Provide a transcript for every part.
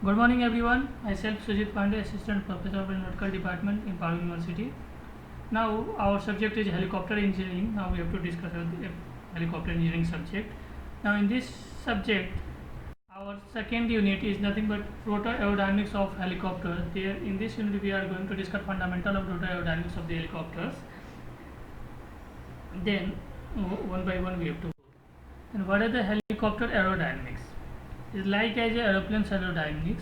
Good morning everyone. Myself Sujit Pandey, Assistant Professor of Aeronautical Department in Pavia University. Now our subject is helicopter engineering. Now we have to discuss the helicopter engineering subject. Now in this subject, our second unit is nothing but rotor aerodynamics of helicopters. There in this unit we are going to discuss fundamental of rotor aerodynamics of the helicopters. Then one by one we have to go. And what are the helicopter aerodynamics? It's like as a aeroplane's aerodynamics.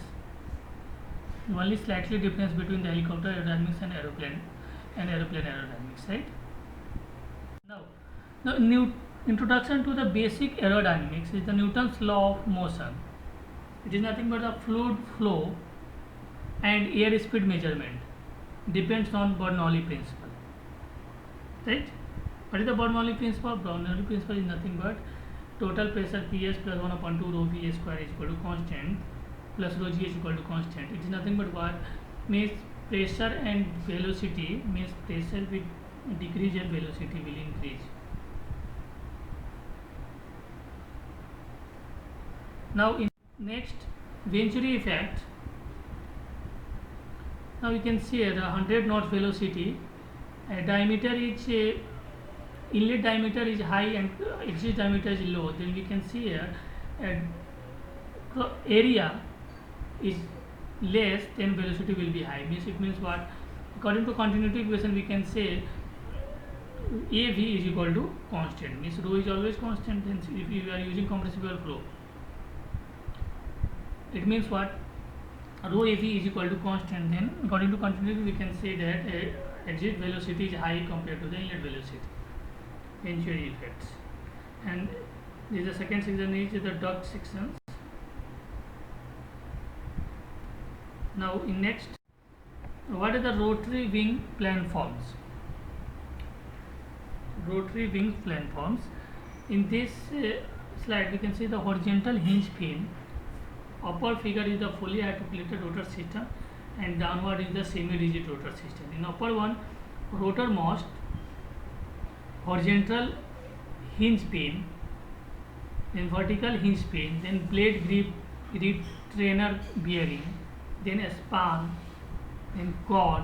Only slightly difference between the helicopter aerodynamics and aeroplane aerodynamics, right? Now, the new introduction to the basic aerodynamics is the Newton's law of motion. It is nothing but the fluid flow and airspeed measurement depends on Bernoulli principle, right? What is the Bernoulli principle? Bernoulli principle is nothing but total pressure Ps plus 1 upon 2 rho V square is equal to constant plus rho G is equal to constant. It is nothing but what means pressure and velocity means pressure will decrease and velocity will increase. Now in next Venturi effect. Now you can see here the 100 knots velocity, diameter is inlet diameter is high and exit diameter is low. Then we can see here area is less, then velocity will be high. It means what? According to continuity equation, we can say AV is equal to constant. Means rho is always constant. Then if you are using compressible flow, it means what? Rho AV is equal to constant. Then according to continuity, we can say that exit velocity is high compared to the inlet velocity. Venturi effects. And this is the second section is the duct sections. Now in next, what are the rotary wing planforms? Rotary wing planforms. In this slide, we can see the horizontal hinge fin. Upper figure is the fully articulated rotor system, and downward is the semi-rigid rotor system. In upper one, rotormost, horizontal hinge pin, then vertical hinge pin, then blade grip retainer bearing, then a span, then cord,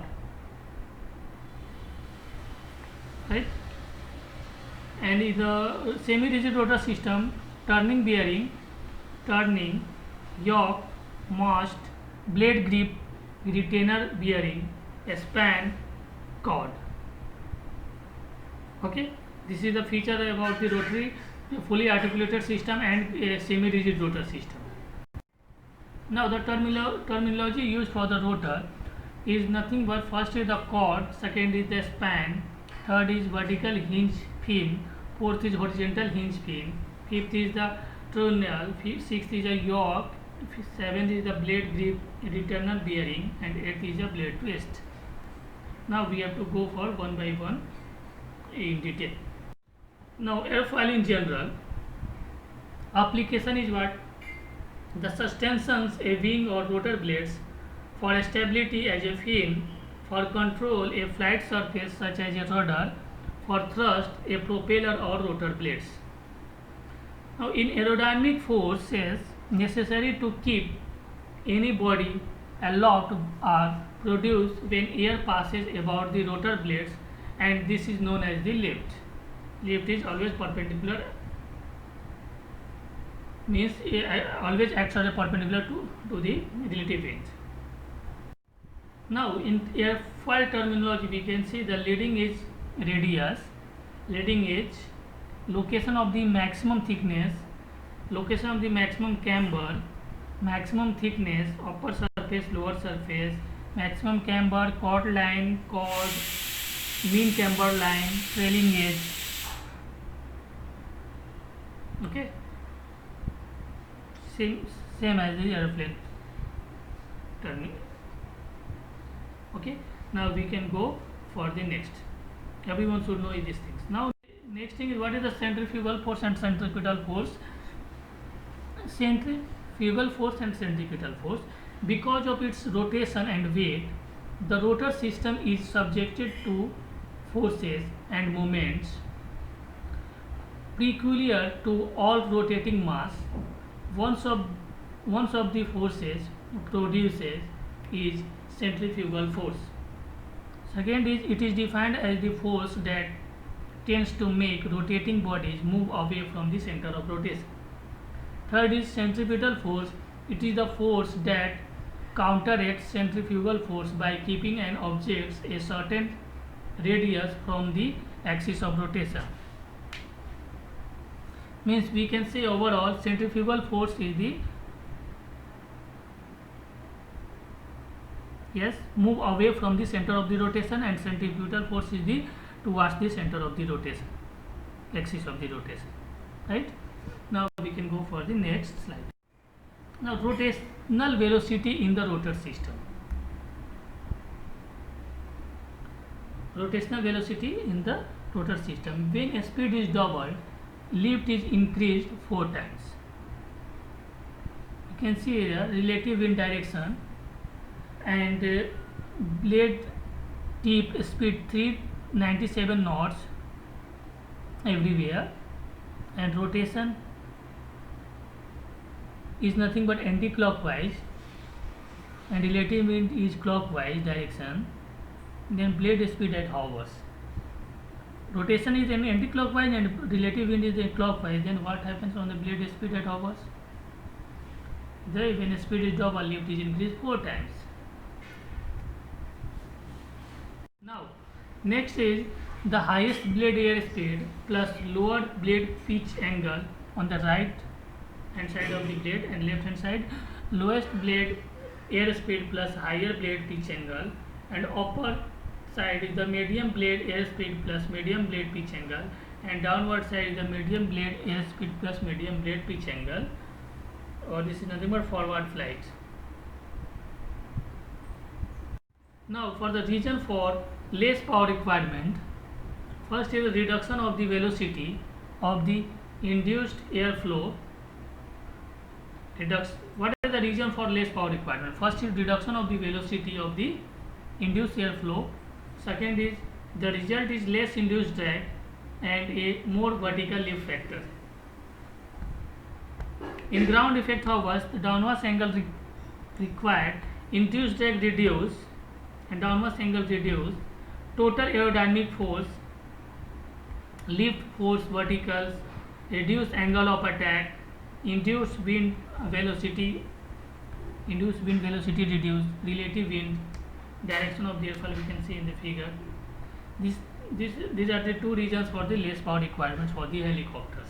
right? And in the semi-rigid rotor system, turning bearing, turning, yoke, mast, blade grip, retainer bearing, a span, cord. Okay, this is the feature about the rotary fully articulated system and a semi-rigid rotor system. Now the terminology used for the rotor is nothing but first is the cord, second is the span, third is vertical hinge fin, fourth is horizontal hinge fin, fifth is the trunnion, sixth is a yoke, seventh is the blade grip retainer bearing, and eighth is a blade twist. Now we have to go for one by one in detail. Now airfoil in general application is what? The sustentions a wing or rotor blades for stability as a fin, for control a flight surface such as a rudder, for thrust a propeller or rotor blades. Now in aerodynamic forces necessary to keep any body aloft are produced when air passes about the rotor blades, and this is known as the lift. Lift is always perpendicular, means always acts as a perpendicular to the relative edge. Now in airfoil terminology, we can see the leading edge radius, leading edge, location of the maximum thickness, location of the maximum camber, maximum thickness, upper surface, lower surface, maximum camber, chord line, chord, mean camber line, trailing edge. Okay, same as the airplane turning. Okay, now we can go for the next. Everyone should know these things. Now next thing is what is the centrifugal force and centripetal force. Centrifugal force and centripetal force, because of its rotation and weight, the rotor system is subjected to forces and moments peculiar to all rotating mass. One of one of the forces produces is centrifugal force. Second is it is defined as the force that tends to make rotating bodies move away from the center of rotation. Third is centripetal force. It is the force that counteracts centrifugal force by keeping an object a certain radius from the axis of rotation. Means we can say overall centrifugal force is the move away from the center of the rotation, and centripetal force is the towards the center of the rotation, axis of the rotation, right? Now we can go for the next slide. Now rotational velocity in the rotor system. Rotational velocity in the rotor system. When speed is doubled, lift is increased 4 times. You can see here relative wind direction and blade tip speed 397 knots everywhere, and rotation is nothing but anti-clockwise, and relative wind is clockwise direction. Then blade speed at hovers. Rotation is anti-clockwise and relative wind is clockwise. Then what happens on the blade speed at hovers? There, when speed is double, lift is increased 4 times. Now, next is the highest blade air speed plus lower blade pitch angle on the right hand side of the blade, and left hand side lowest blade air speed plus higher blade pitch angle, and upper side is the medium blade air speed plus medium blade pitch angle, and downward side is the medium blade air speed plus medium blade pitch angle, or this is nothing but forward flight. Now for the reason for less power requirement, first is the reduction of the velocity of the induced airflow. What is the reason for less power requirement? First is reduction of the velocity of the induced airflow. Second is the result is less induced drag and a more vertical lift factor. In ground effect hovers, the downward angle required, induced drag reduced and downward angle reduced, total aerodynamic force, lift force verticals, reduced angle of attack, induced wind velocity reduced, relative wind direction of the airfoil we can see in the figure. These are the two reasons for the less power requirements for the helicopters,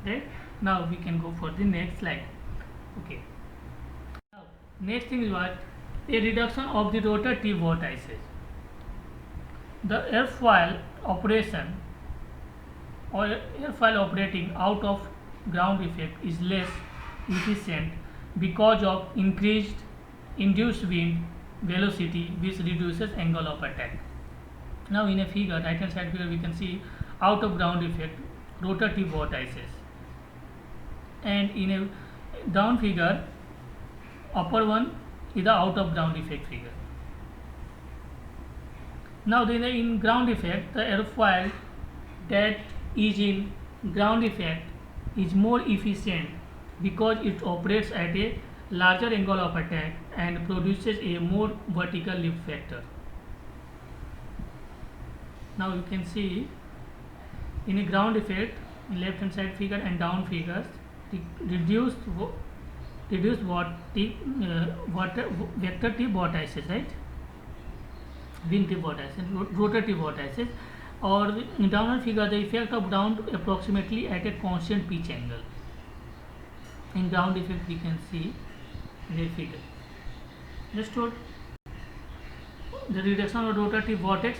right? Now we can go for the next slide. Okay, now next thing is what? A reduction of the rotor tip vortices. The airfoil operation or airfoil operating out of ground effect is less efficient because of increased induced wind velocity, which reduces angle of attack. Now in a figure, right hand side figure, we can see out of ground effect rotor tip vortices, and in a down figure upper one is the out of ground effect figure. Now then in ground effect, the airfoil that is in ground effect is more efficient because it operates at a larger angle of attack and produces a more vertical lift factor. Now you can see in a ground effect in left hand side figure and down figures, the reduced vector tip vortices, right? Wind tip vortices, rotor tip vortices, or in downward figure the effect of down approximately at a constant pitch angle. In ground effect we can see in the figure. Just told the reduction of rotor tip vortex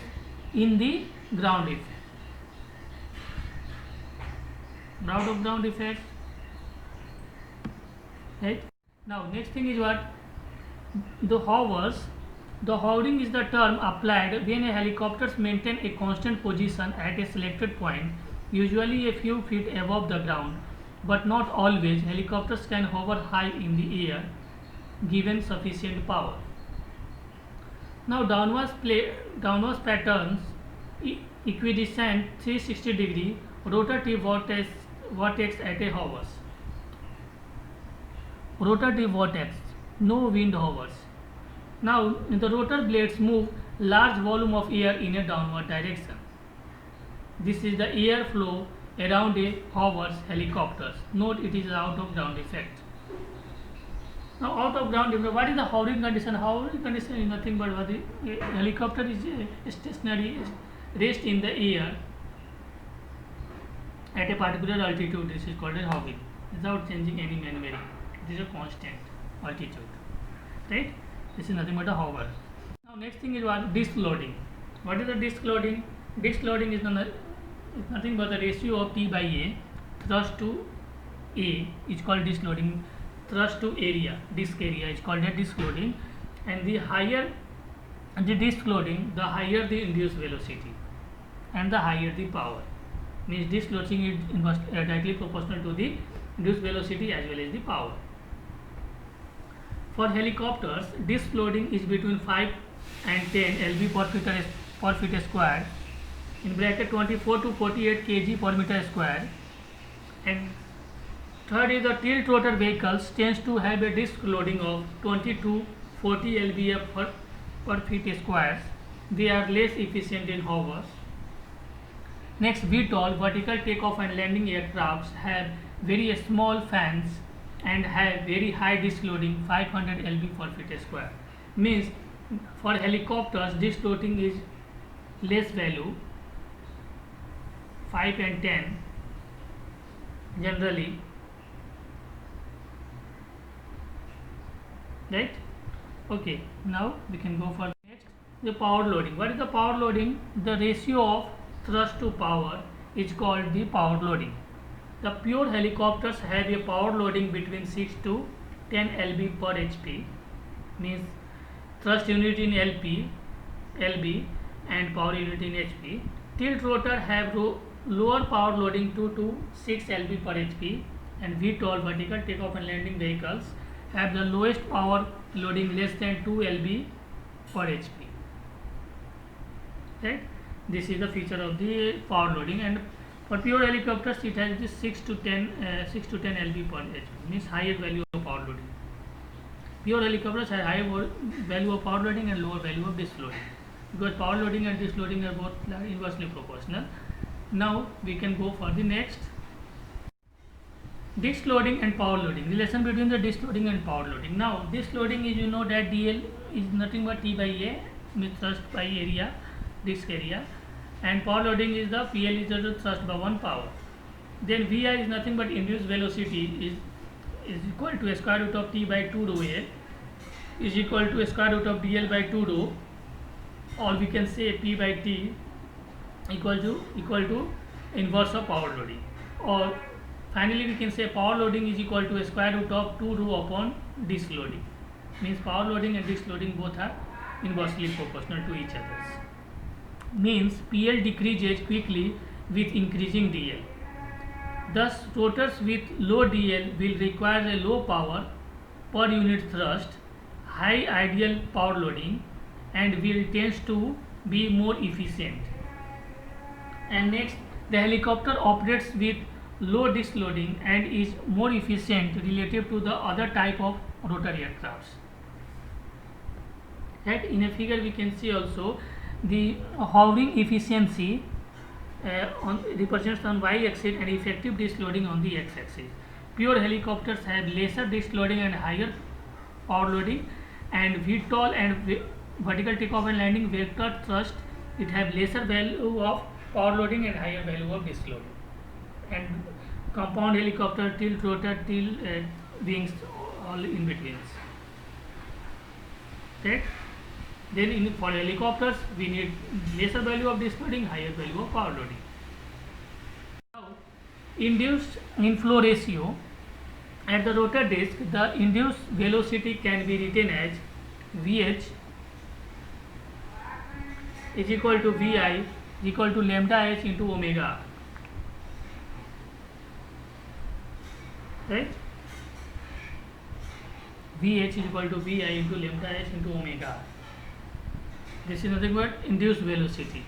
in the ground effect. Out of ground effect, right? Now next thing is what? The hovers. The hovering is the term applied when a helicopter maintains a constant position at a selected point, usually a few feet above the ground, but not always. Helicopters can hover high in the air given sufficient power. Now downwards patterns, equidistant 360 degree rotor tip vortex at a hovers. rotative vortex, no wind hovers. Now the rotor blades move large volume of air in a downward direction. This is the air flow around a hovers helicopters. Note it is out of ground effect. Now out of ground effect, what is the hovering condition? Hovering condition is nothing but what the helicopter is stationary, rest in the air at a particular altitude. This is called as hovering without changing any maneuvering. It is a constant altitude, right? This is nothing but a hover. Now next thing is what? Disk loading. What is the disk loading? Disk loading is nothing but the ratio of T by A, thrust to A is called disk loading, thrust to area, disk area is called a disk loading, and the higher the disk loading, the higher the induced velocity and the higher the power. Means disk loading is directly proportional to the induced velocity as well as the power. For helicopters, disk loading is between 5 and 10 lb per feet square, in bracket 24 to 48 kg per meter square. And third is the tilt rotor vehicles tends to have a disk loading of 20 to 40 lbf per feet square. They are less efficient in hovers. Next, VTOL, vertical takeoff and landing aircrafts, have very small fans and have very high disk loading, 500 lb per feet square. Means for helicopters disk loading is less value, 5 and 10 generally, right? Okay, now we can go for next, the power loading. What is the power loading? The ratio of thrust to power is called the power loading. The pure helicopters have a power loading between 6 to 10 lb per hp, means thrust unit in lb and power unit in hp. Tilt rotor have lower power loading 2 to 6 lb per hp, and VTOL, vertical takeoff and landing vehicles, have the lowest power loading less than 2 lb per hp. Right? This is the feature of the power loading, and for pure helicopters it has this 6 to 10 lb per hp, means higher value of power loading. Pure helicopters have higher value of power loading and lower value of disk loading, because power loading and disk loading are both inversely proportional. Now we can go for the next, disk loading and power loading, relation between the disk loading and power loading. Now disk loading is, you know that DL is nothing but T by A, means thrust by area, disk area, and power loading is the PL is the thrust by 1 power. Then VI is nothing but induced velocity is equal to square root of T by 2 rho A is equal to square root of DL by 2 rho, or we can say P by T equal to inverse of power loading, or finally we can say power loading is equal to square root of 2 rho upon disk loading. Means power loading and disk loading both are inversely proportional to each other. Means PL decreases quickly with increasing DL. Thus rotors with low DL will require a low power per unit thrust, high ideal power loading, and will tend to be more efficient. And next, the helicopter operates with low disk loading and is more efficient relative to the other type of rotor aircrafts. Right? In a figure we can see also the hovering efficiency represents on y-axis and effective disk loading on the x-axis. Pure helicopters have lesser disk loading and higher power loading, and VTOL and vertical takeoff and landing vector thrust, it have lesser value of power loading and higher value of disk loading. And compound helicopter, tilt rotor, tilt wings, all in between. Right? Then for helicopters we need lesser value of disk loading, higher value of power loading. Now, induced inflow ratio. At the rotor disc, the induced velocity can be written as Vh is equal to Vi is equal to lambda h into omega. Right? Vh is equal to Vi into lambda h into omega. This is nothing but induced velocity.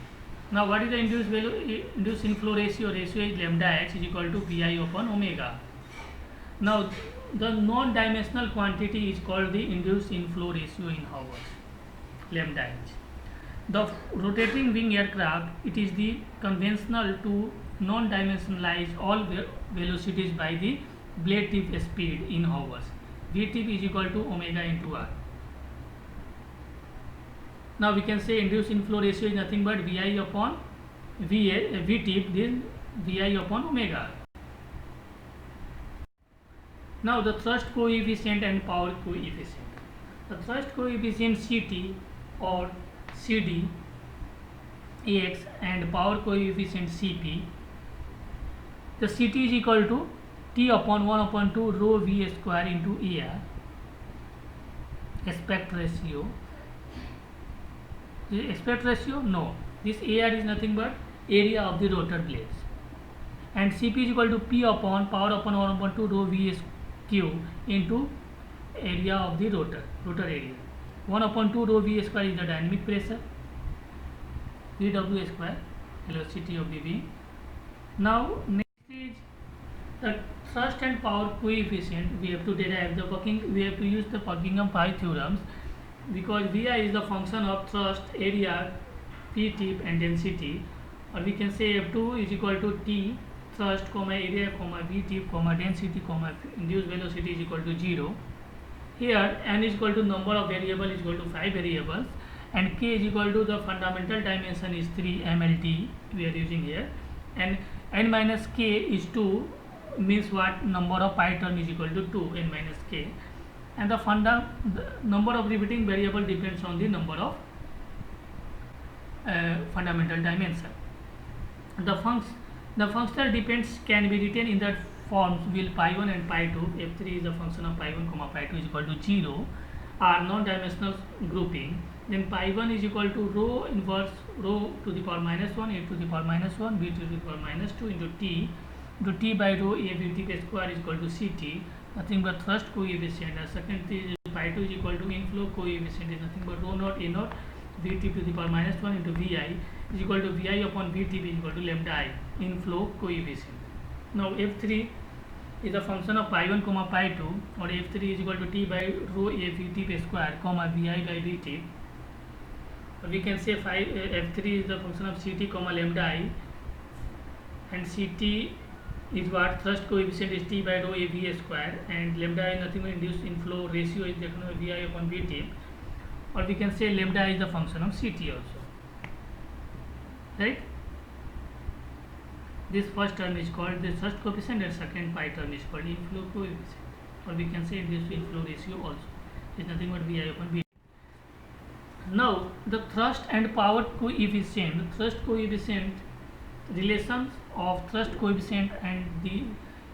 Now what is the induced inflow ratio? Ratio is lambda h is equal to Vi upon omega. Now the non-dimensional quantity is called the induced inflow ratio in hours, lambda h. The rotating wing aircraft, it is the conventional to non-dimensionalize all velocities by the blade tip speed in hours. V tip is equal to omega into r. Now we can say induced inflow ratio is nothing but Vi upon V tip, then Vi upon omega. Now the thrust coefficient and power coefficient. The thrust coefficient Ct or CD Ax and power coefficient Cp. The Ct is equal to T upon 1 upon 2 rho V square into AR. Aspect ratio. The aspect ratio? No. This AR is nothing but area of the rotor blades. And Cp is equal to P upon power upon 1 upon 2 rho V Q into area of the rotor area. 1 upon 2 rho V square is the dynamic pressure. Vw square, velocity of the wing. Now next is the thrust and power coefficient. We have to derive we have to use the Buckingham-Pai theorems, because Vi is the function of thrust, area, P tip and density, or we can say F2 is equal to T thrust, area, V tip, density, induced velocity is equal to 0. Here n is equal to number of variables is equal to 5 variables, and k is equal to the fundamental dimension is 3 MLT we are using here, and n minus k is 2, means what? Number of pi term is equal to 2 n minus k, and the number of repeating variable depends on the number of fundamental dimension. The functional depends can be written in the forms will pi 1 and pi 2. F3 is a function of pi 1 pi 2 is equal to 0 are non-dimensional grouping. Then pi 1 is equal to rho inverse rho to the power minus 1 a to the power minus 1 b to the power minus 2 into t by rho a v t square is equal to Ct, nothing but thrust coefficient. And second is pi 2 is equal to inflow coefficient is nothing but rho naught a naught v t to the power minus 1 into Vi is equal to Vi upon v t is equal to lambda I, inflow coefficient. Now F3 is a function of pi 1 pi 2, or F3 is equal to t by rho a v t square Vi by v t, or we can say F3 is the function of Ct lambda I, and Ct is what? Thrust coefficient is t by rho a v square, and lambda I nothing but induced inflow ratio is Vi upon v t, or we can say lambda I is the function of Ct also, right? This first term is called the thrust coefficient, and second pi term is called inflow coefficient, or we can say induced inflow ratio also is nothing but Vi upon v. Now the thrust and power coefficient, relations of thrust coefficient and the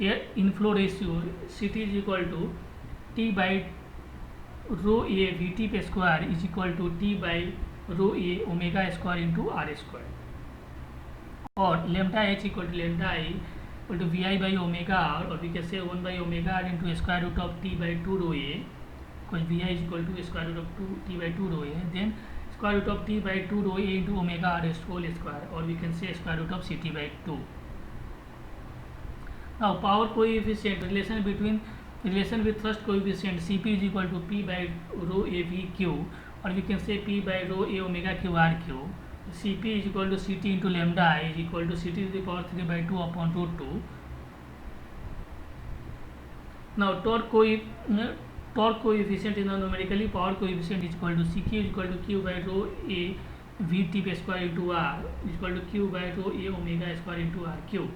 air inflow ratio, Ct is equal to T by rho a v t square is equal to T by rho a omega square into r square, or lambda h equal to lambda I equal to Vi by omega r, or we can say 1 by omega r into square root of T by 2 rho a, because Vi is equal to square root of T by 2 rho a, then square root of T by 2 rho a into omega r whole square, or we can say square root of Ct by 2. Now power coefficient, relation with thrust coefficient, Cp is equal to P by rho a v q, or we can say P by rho a omega q r q. Cp is equal to Ct into lambda I is equal to Ct to the power 3 by 2 upon root 2. Now torque coefficient is now numerically power coefficient is equal to Q is equal to Q by rho a v t square into r is equal to Q by rho a omega square into r q.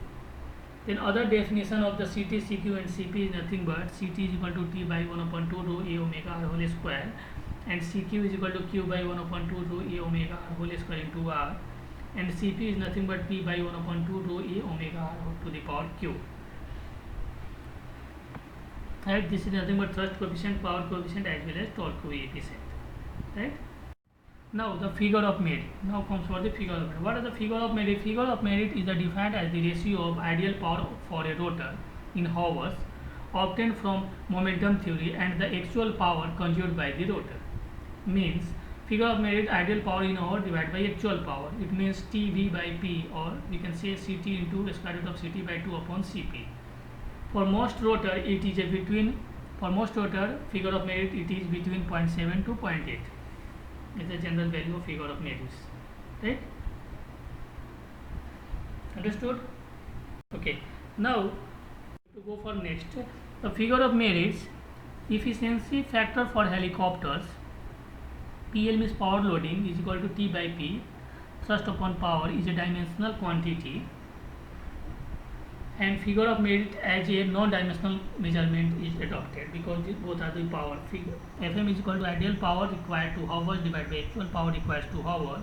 Then other definition of the Ct, Cq and Cp is nothing but Ct is equal to T by 1 upon 2 rho a omega r whole square, and Cq is equal to Q by 1 upon 2 rho a omega r whole square into r, and Cp is nothing but P by 1 upon 2 rho a omega r to the power q. Right, this is nothing but thrust coefficient, power coefficient as well as torque coefficient. Right. Now the figure of merit. Now comes for the figure of merit. What is the figure of merit? Figure of merit is defined as the ratio of ideal power for a rotor in hours obtained from momentum theory and the actual power consumed by the rotor. Means figure of merit ideal power in hour divided by actual power. It means TV by P, or we can say Ct into square root of Ct by 2 upon Cp. For most rotor, it is between For most rotor, figure of merit it is between 0.7 to 0.8. Is the general value of figure of merits, right? Understood? Okay. Now to go for next, the figure of merits efficiency factor for helicopters. PL means power loading is equal to T by P. Thrust upon power is a dimensional quantity, and figure of merit as a non-dimensional measurement is adopted because both are the power. Fm is equal to ideal power required to hours divided by actual power required to hour.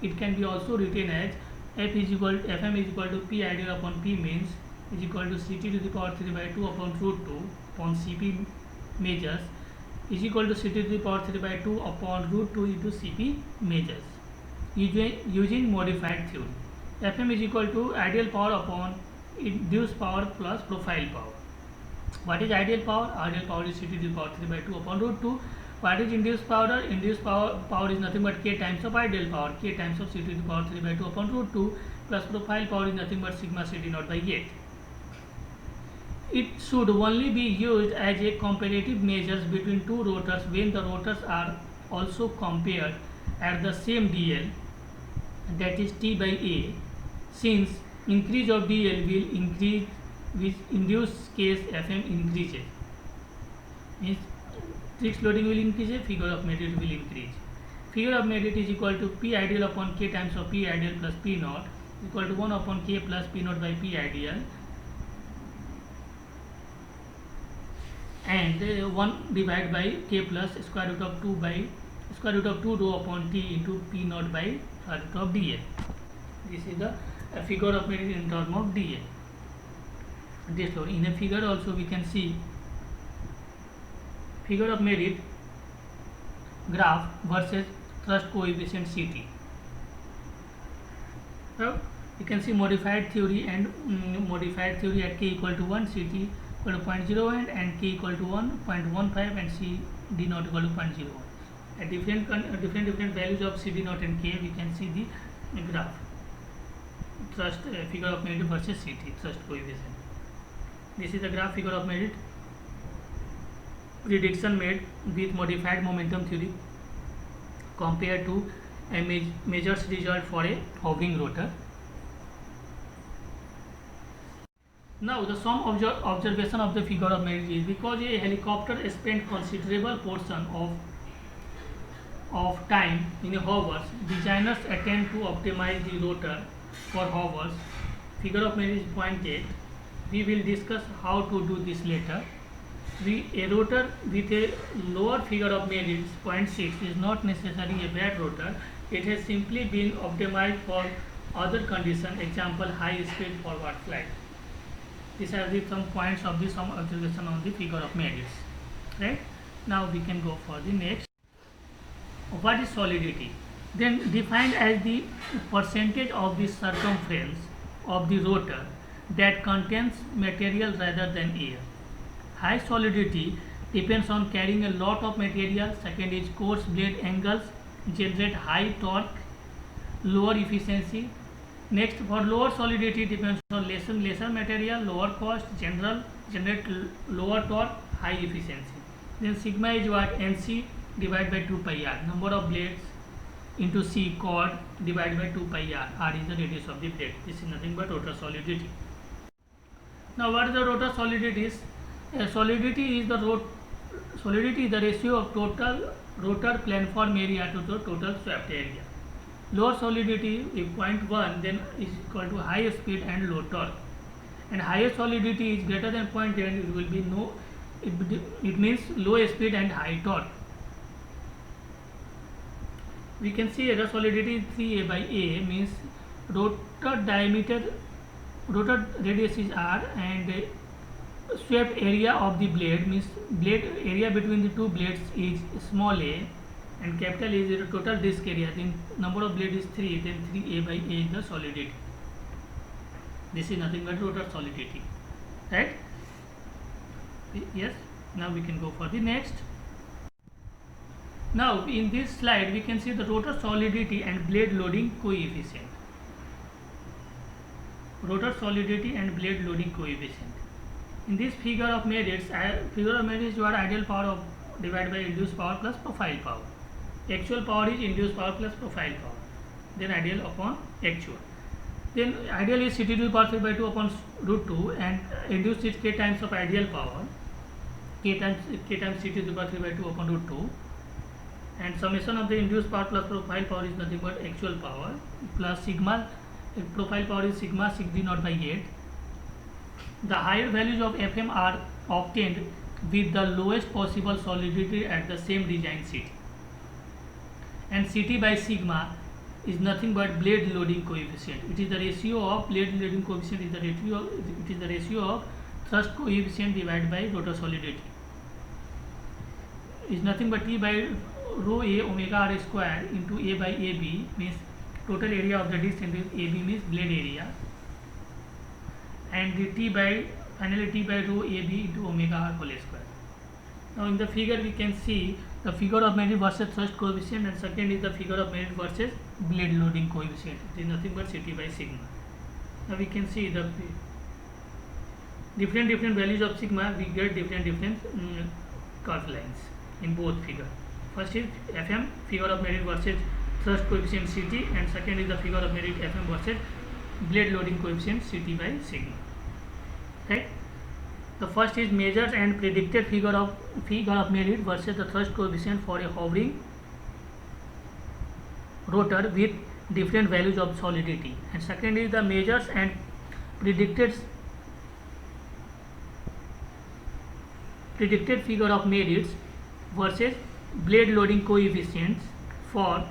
It can be also written as Fm is equal to P ideal upon P means is equal to Ct to the power 3 by 2 upon root 2 upon Cp measures is equal to Ct to the power 3 by 2 upon root 2 into Cp measures. Using modified theory, Fm is equal to ideal power upon induced power plus profile power. What is ideal power? Ideal power is Ct to the power 3 by 2 upon root 2. What is induced power? Induced power is nothing but k times of ideal power, k times of Ct to the power 3 by 2 upon root 2 plus profile power is nothing but sigma Ct naught by 8. It should only be used as a comparative measures between two rotors when the rotors are also compared at the same DL, that is T by A, since increase of DL will increase with induced case Fm increases. Means fixed loading will increase, figure of merit will increase. Figure of merit is equal to P ideal upon K times of P ideal plus P naught equal to 1 upon K plus P naught by P ideal, and 1 divided by K plus square root of 2 by square root of 2 rho upon T into P naught by square root of dl. This is the figure of merit in terms of dl. This load in a figure also we can see figure of merit graph versus thrust coefficient Ct. So you can see modified theory and modified theory at k equal to 1, Ct equal to 0.01 and k equal to 1.15 and C d naught equal to 0.01. At different values of CD naught and k we can see the graph thrust figure of merit versus Ct thrust coefficient. This is the graph figure of merit prediction made with modified momentum theory compared to a measures result for a hovering rotor. Now the some observation of the figure of merit is because a helicopter spent considerable portion of time in a hovers, designers attempt to optimize the rotor for hovers. Figure of merit is 0.8. We will discuss how to do this later. A rotor with a lower figure of merit 0.6 is not necessarily a bad rotor. It has simply been optimized for other conditions, example high speed forward flight. These are some points of the some observation on the figure of merits. Right? Now we can go for the next. What is solidity? Then defined as the percentage of the circumference of the rotor that contains material rather than air. High solidity depends on carrying a lot of material. Second is coarse blade angles generate high torque, lower efficiency. Next, for lower solidity depends on lesser material, lower cost, generate lower torque, high efficiency. Then sigma is what? NC divided by 2 pi r, number of blades into C chord divided by 2 pi r. R is the radius of the blade. This is nothing but rotor solidity. Now what is the rotor solidity? Solidity is the ratio of total rotor planform area to the total swept area. Lower solidity if 0.1 then is equal to high speed and low torque, and higher solidity is greater than 0.8, it will be no, it means low speed and high torque. We can see error solidity 3a by a means rotor diameter, rotor radius is r, and swept area of the blade means blade area between the two blades is small a, and capital A is the total disc area. Then number of blade is 3, then 3a by a is the solidity. This is nothing but rotor solidity, right? Yes. Now we can go for the next. Now in this slide we can see the rotor solidity and blade loading coefficient. Rotor solidity and blade loading coefficient. In this figure of merits, you are ideal power of divided by induced power plus profile power. Actual power is induced power plus profile power. Then ideal upon actual. Then ideal is Ct to the power 3 by 2 upon root 2, and induced is k times of ideal power. K times Ct to the power 3 by 2 upon root 2. And summation of the induced power plus profile power is nothing but actual power plus sigma. Profile power is sigma 6d0 by 8. The higher values of Fm are obtained with the lowest possible solidity at the same design Ct. And Ct by sigma is nothing but blade loading coefficient. It is the ratio of blade loading coefficient is the ratio of thrust coefficient divided by rotor solidity. Is nothing but T by rho A omega r square into A by AB, means total area of the disc, and AB means blade area, and the finally T by rho AB into omega r whole square. Now in the figure we can see the figure of merit versus thrust coefficient, and second is the figure of merit versus blade loading coefficient. It is nothing but Ct by sigma. Now we can see the different values of sigma, we get different curve lines in both figure. First is Fm, figure of merit versus thrust coefficient Ct, and second is the figure of merit Fm versus blade loading coefficient Ct by sigma. Right? The first is measured and predicted figure of merit versus the thrust coefficient for a hovering rotor with different values of solidity, and second is the measures and predicted figure of merits versus blade loading coefficients for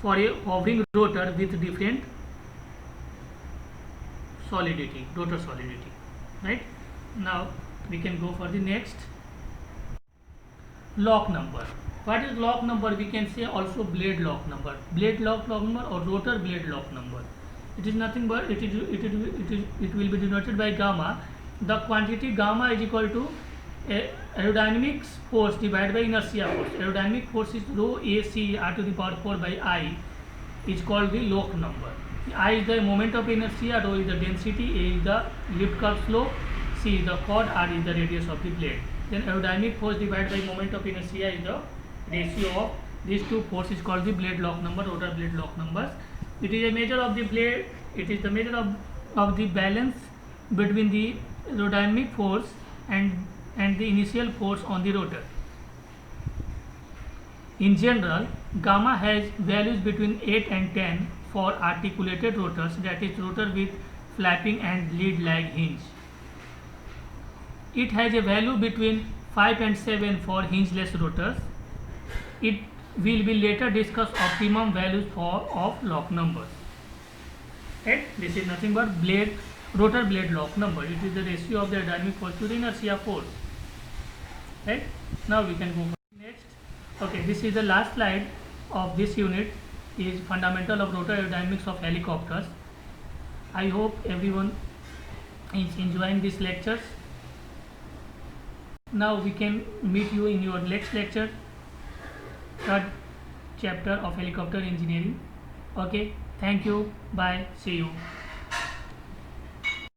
a hovering rotor with different solidity, rotor solidity. Right? Now we can go for the next. Lock number. What is lock number? We can say also blade lock number, or rotor blade lock number. It is nothing but it will be denoted by gamma. The quantity gamma is equal to aerodynamic force divided by inertia force. Aerodynamic force is rho AC r to the power 4 by I, is called the lock number. I is the moment of inertia, rho is the density, A is the lift curve slope, C is the chord, R is the radius of the blade. Then aerodynamic force divided by moment of inertia is the ratio of these two forces, called the blade lock number, rotor blade lock numbers. It is a measure of the blade. It is the measure of the balance between the aerodynamic force and the initial force on the rotor. In general, gamma has values between 8 and 10 for articulated rotors, that is rotor with flapping and lead lag hinge. It has a value between 5 and 7 for hingeless rotors. It will be later discuss optimum values of lock numbers. Right? This is nothing but rotor blade lock number. It is the ratio of the aerodynamic force to the inertia force. Right? Now we can go for next. Okay, this is the last slide of this unit, is fundamental of rotor aerodynamics of helicopters. I hope everyone is enjoying these lectures. Now we can meet you in your next lecture, third chapter of helicopter engineering. Okay, thank you, bye, see you.